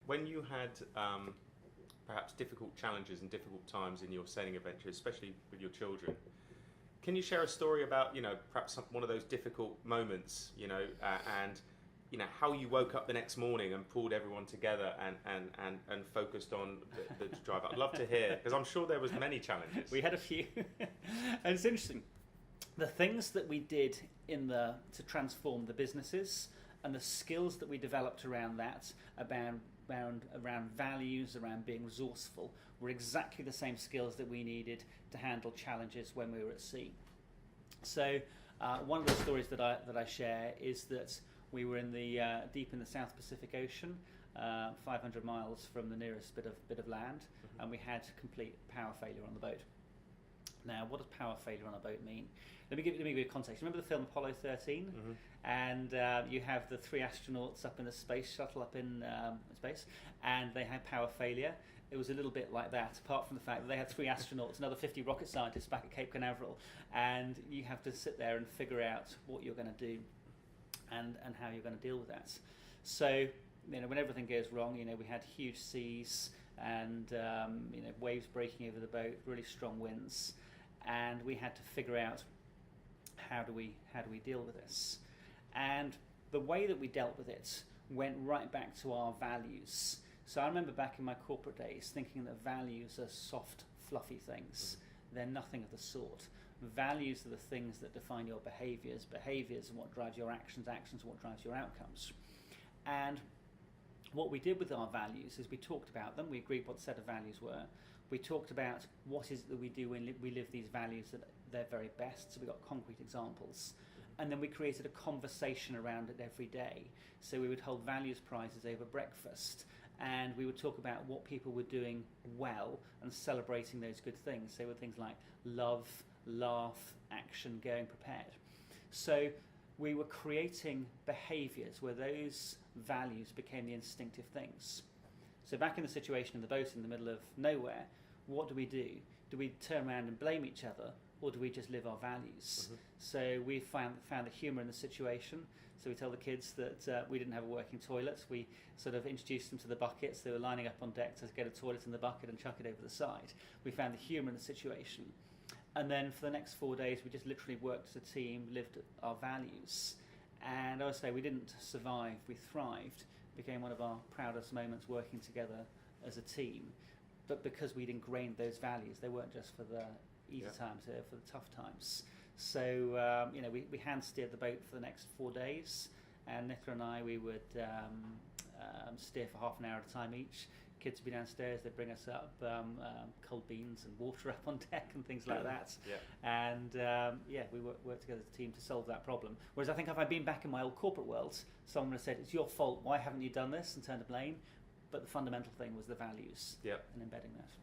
When you had perhaps difficult challenges and difficult times in your sailing adventures, especially with your children, can you share a story about, perhaps one of those difficult moments, and how you woke up the next morning and pulled everyone together and focused on the drive? I'd love to hear, because I'm sure there was many challenges. We had a few. And it's interesting. The things that we did to transform the businesses and the skills that we developed around that, around values, around being resourceful, were exactly the same skills that we needed to handle challenges when we were at sea. So one of the stories that I share is that we were deep in the South Pacific Ocean, 500 miles from the nearest bit of land, and we had complete power failure on the boat. Now, what does power failure on a boat mean? Let me give you a context. Remember the film Apollo 13? Mm-hmm. And you have the 3 astronauts up in the space shuttle up in space, and they had power failure. It was a little bit like that, apart from the fact that they had 3 astronauts, another 50 rocket scientists back at Cape Canaveral, and you have to sit there and figure out what you're going to do and how you're going to deal with that. So, when everything goes wrong, we had huge seas and waves breaking over the boat, really strong winds, and we had to figure out how do we deal with this. And the way that we dealt with it went right back to our values. So I remember back in my corporate days thinking that values are soft, fluffy things. They're nothing of the sort. Values are the things that define your behaviours. Behaviours are what drives your actions. Actions are what drives your outcomes. And what we did with our values is we talked about them. We agreed what the set of values were. We talked about what is it that we do when we live these values at their very best. So we got concrete examples. And then we created a conversation around it every day. So we would hold values prizes over breakfast, and we would talk about what people were doing well and celebrating those good things. So with things like love, laugh, action, going prepared. So we were creating behaviours where those values became the instinctive things. So back in the situation in the boat in the middle of nowhere, what do? Do we turn around and blame each other, or do we just live our values? Mm-hmm. So we found the humour in the situation. So we tell the kids that we didn't have a working toilet. We sort of introduced them to the buckets. They were lining up on deck to get a toilet in the bucket and chuck it over the side. We found the humour in the situation. And then for the next 4 days, we just literally worked as a team, lived our values. And I would say we didn't survive, we thrived. It became one of our proudest moments working together as a team. But because we'd ingrained those values, they weren't just for the easy times, they were for the tough times. So, we hand steered the boat for the next 4 days, and Nicola and I, we would steer for half an hour at a time each. Kids would be downstairs, they'd bring us up cold beans and water up on deck and things like that. Yeah. And we worked together as a team to solve that problem. Whereas I think if I'd been back in my old corporate world, someone would have said, it's your fault, why haven't you done this, and turned to blame. But the fundamental thing was the values and embedding that.